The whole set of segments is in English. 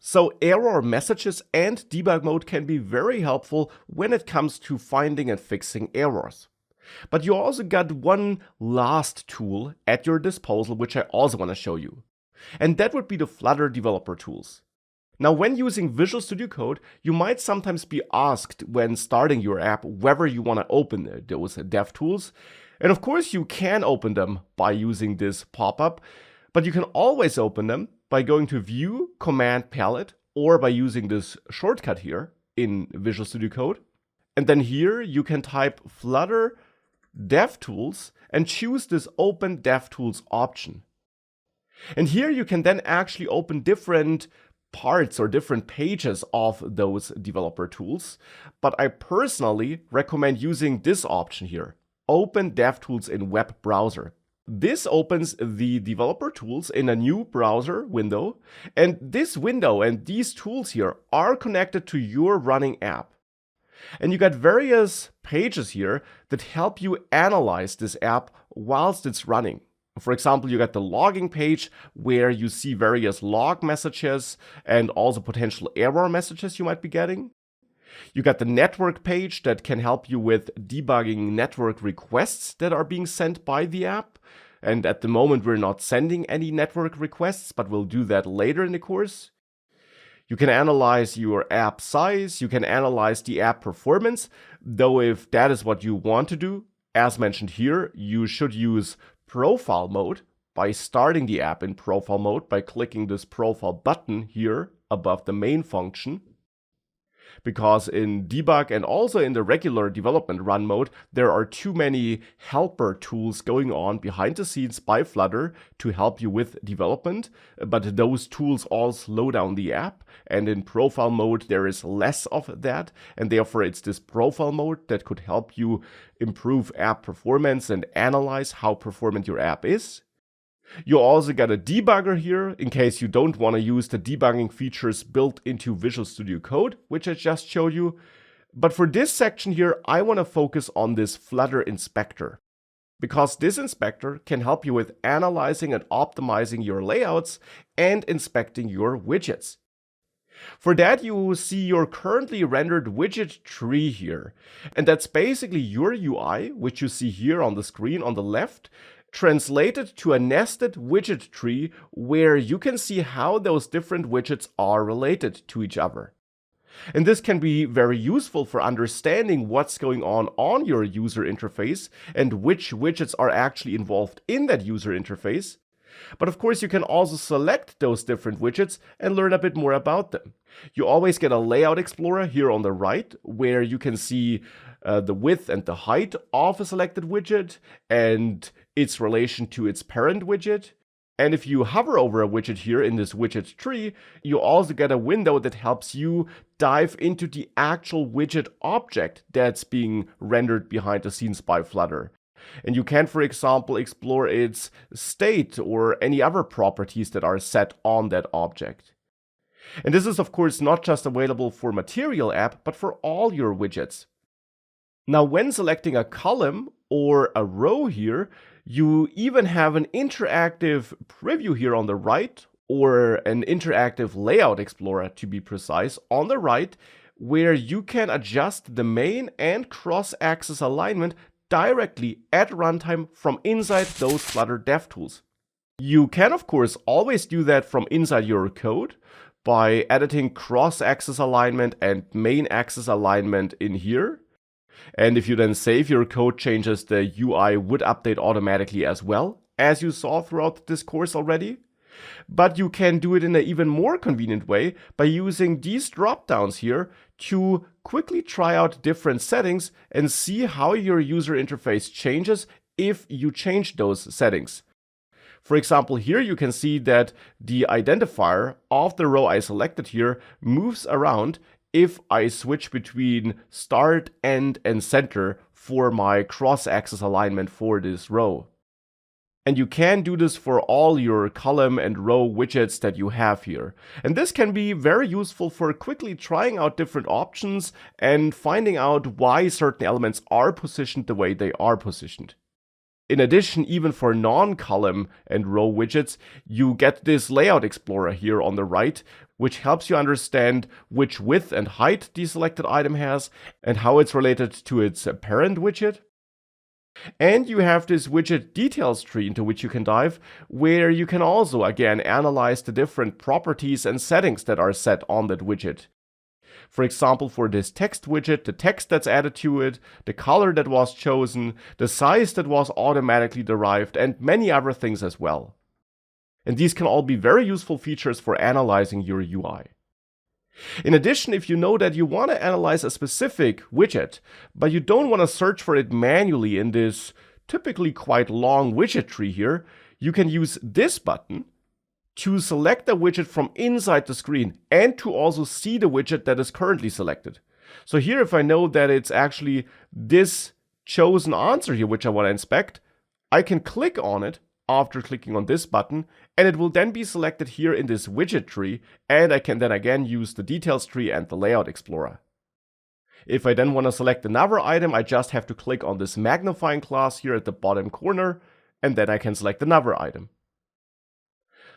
So error messages and debug mode can be very helpful when it comes to finding and fixing errors. But you also got one last tool at your disposal, which I also want to show you. And that would be the Flutter developer tools. Now, when using Visual Studio Code, you might sometimes be asked when starting your app whether you want to open those DevTools. And of course, you can open them by using this pop-up, but you can always open them by going to View, Command Palette, or by using this shortcut here in Visual Studio Code. And then here you can type Flutter DevTools and choose this Open DevTools option. And here you can then actually open different parts or different pages of those developer tools. But I personally recommend using this option here, Open DevTools in Web Browser. This opens the developer tools in a new browser window, and this window and these tools here are connected to your running app. And you got various pages here that help you analyze this app whilst it's running. For example, you got the logging page where you see various log messages and also potential error messages you might be getting. You got the network page that can help you with debugging network requests that are being sent by the app. And at the moment, we're not sending any network requests, but we'll do that later in the course. You can analyze your app size. You can analyze the app performance, though if that is what you want to do, as mentioned here, you should use profile mode by starting the app in profile mode by clicking this profile button here above the main function. Because in debug and also in the regular development run mode, there are too many helper tools going on behind the scenes by Flutter to help you with development, but those tools all slow down the app, and in profile mode there is less of that, and therefore it's this profile mode that could help you improve app performance and analyze how performant your app is. You also got a debugger here in case you don't want to use the debugging features built into Visual Studio Code, which I just showed you. But for this section here, I want to focus on this Flutter inspector, because this inspector can help you with analyzing and optimizing your layouts and inspecting your widgets. For that, you see your currently rendered widget tree here. And that's basically your UI, which you see here on the screen on the left, translated to a nested widget tree where you can see how those different widgets are related to each other. And this can be very useful for understanding what's going on your user interface and which widgets are actually involved in that user interface. But of course, you can also select those different widgets and learn a bit more about them. You always get a layout explorer here on the right, where you can see the width and the height of a selected widget and its relation to its parent widget. And if you hover over a widget here in this widget tree, you also get a window that helps you dive into the actual widget object that's being rendered behind the scenes by Flutter. And you can, for example, explore its state or any other properties that are set on that object. And this is, of course, not just available for Material app, but for all your widgets. Now, when selecting a column or a row here, you even have an interactive preview here on the right, or an interactive layout explorer to be precise, on the right, where you can adjust the main and cross-axis alignment directly at runtime from inside those Flutter DevTools. You can, of course, always do that from inside your code by editing cross-axis alignment and main axis alignment in here. And if you then save your code changes, the UI would update automatically as well, as you saw throughout this course already. But you can do it in an even more convenient way by using these drop-downs here to quickly try out different settings and see how your user interface changes if you change those settings. For example, here you can see that the identifier of the row I selected here moves around if I switch between start, end, and center for my cross-axis alignment for this row. And you can do this for all your column and row widgets that you have here. And this can be very useful for quickly trying out different options and finding out why certain elements are positioned the way they are positioned. In addition, even for non-column and row widgets, you get this layout explorer here on the right, which helps you understand which width and height the selected item has and how it's related to its parent widget. And you have this widget details tree into which you can dive, where you can also, again, analyze the different properties and settings that are set on that widget. For example, for this text widget, the text that's added to it, the color that was chosen, the size that was automatically derived, and many other things as well. And these can all be very useful features for analyzing your UI. In addition, if you know that you want to analyze a specific widget, but you don't want to search for it manually in this typically quite long widget tree here, you can use this button to select a widget from inside the screen and to also see the widget that is currently selected. So here, if I know that it's actually this chosen answer here which I want to inspect, I can click on it after clicking on this button, and it will then be selected here in this widget tree, and I can then again use the details tree and the layout explorer. If I then want to select another item, I just have to click on this magnifying glass here at the bottom corner, and then I can select another item.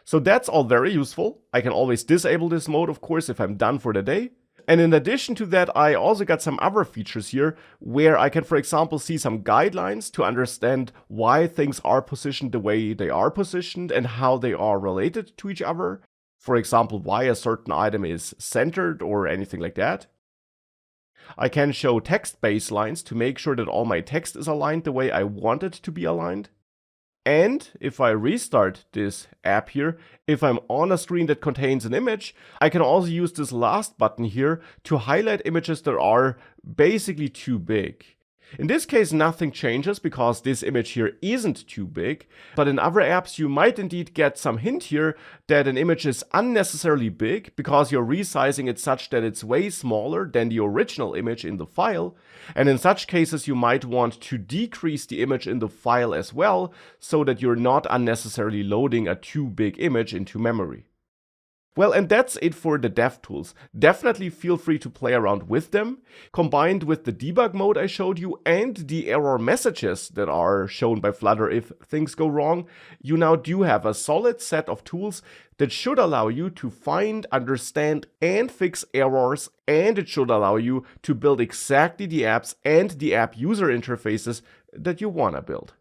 So that's all very useful. I can always disable this mode, of course, if I'm done for the day. And in addition to that, I also got some other features here where I can, for example, see some guidelines to understand why things are positioned the way they are positioned and how they are related to each other. For example, why a certain item is centered or anything like that. I can show text baselines to make sure that all my text is aligned the way I want it to be aligned. And if I restart this app here, if I'm on a screen that contains an image, I can also use this last button here to highlight images that are basically too big. In this case, nothing changes because this image here isn't too big, but in other apps you might indeed get some hint here that an image is unnecessarily big because you're resizing it such that it's way smaller than the original image in the file, and in such cases you might want to decrease the image in the file as well so that you're not unnecessarily loading a too big image into memory. Well, and that's it for the DevTools. Definitely feel free to play around with them. Combined with the debug mode I showed you and the error messages that are shown by Flutter if things go wrong, you now do have a solid set of tools that should allow you to find, understand, and fix errors, and it should allow you to build exactly the apps and the app user interfaces that you want to build.